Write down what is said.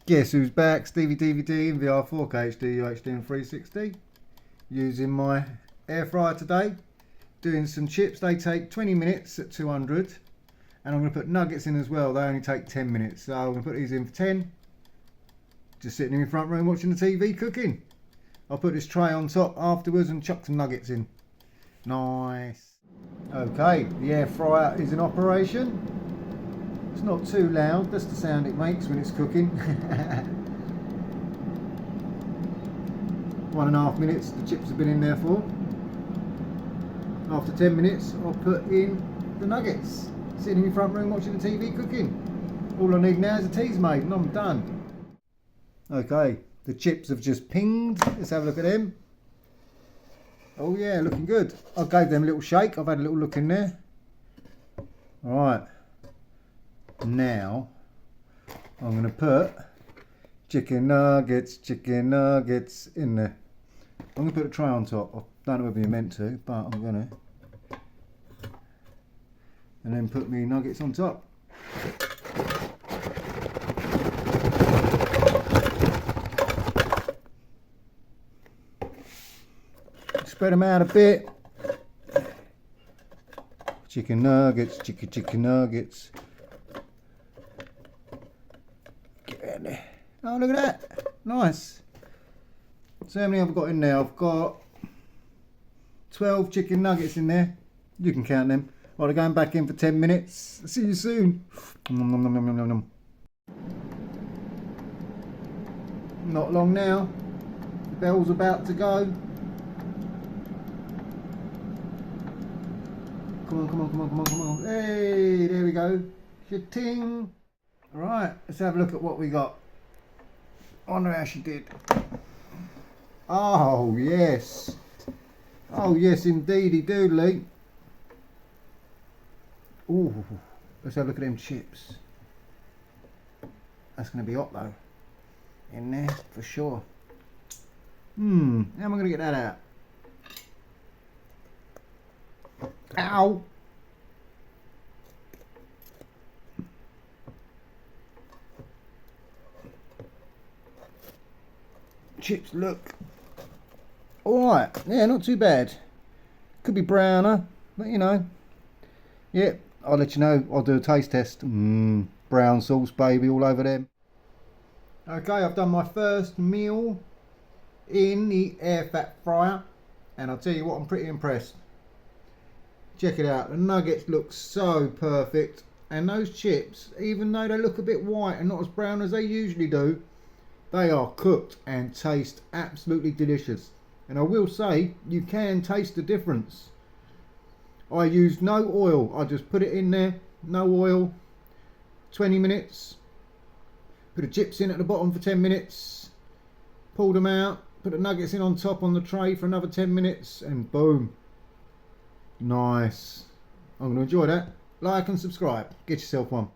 Guess who's back? Stevie DVD in VR 4K HD UHD and 360. Using my air fryer today. Doing some chips. They take 20 minutes at 200. And I'm going to put nuggets in as well. They only take 10 minutes. So I'm going to put these in for 10. Just sitting in my front room watching the TV cooking. I'll put this tray on top afterwards and chuck some nuggets in. Nice. Okay, the air fryer is in operation. It's not too loud, that's the sound it makes when it's cooking. 1.5 minutes the chips have been in there for. After 10 minutes I'll put in the nuggets. Sitting in my front room watching the TV cooking. All I need now is a tea's made and I'm done. Okay, the chips have just pinged. Let's have a look at them. Oh yeah, looking good. I gave them a little shake. I've had a little look in there. Alright. Now, I'm going to put chicken nuggets in there. I'm going to put a tray on top. I don't know whether you're meant to, but I'm going to. And then put me nuggets on top. Spread them out a bit. Chicken nuggets, chicken nuggets. Get in there. Oh, look at that. Nice. So how many have I got in there? I've got 12 chicken nuggets in there. You can count them. Right, I'm going back in for 10 minutes. See you soon. Nom, nom, nom, nom, nom, nom. Not long now. The bell's about to go. Come on, come on, come on, come on, come on. Hey, there we go. Cha-ting. Alright, let's have a look at what we got. I wonder how she did. Oh, yes. Oh, yes, indeedy doodly. Ooh, let's have a look at them chips. That's going to be hot, though. In there, for sure. How am I going to get that out? Ow! Chips look alright, yeah, not too bad. Could be browner, but you know. Yeah, I'll let you know. I'll do a taste test. Brown sauce, baby, all over them. Okay, I've done my first meal in the air fat fryer, and I'll tell you what, I'm pretty impressed. Check it out, the nuggets look so perfect, and those chips, even though they look a bit white and not as brown as they usually do, they are cooked and taste absolutely delicious. And I will say, you can taste the difference. I used no oil, I just put it in there, no oil, 20 minutes, put the chips in at the bottom for 10 minutes, pulled them out, put the nuggets in on top on the tray for another 10 minutes, and boom. Nice. I'm going to enjoy that. Like and subscribe. Get yourself one.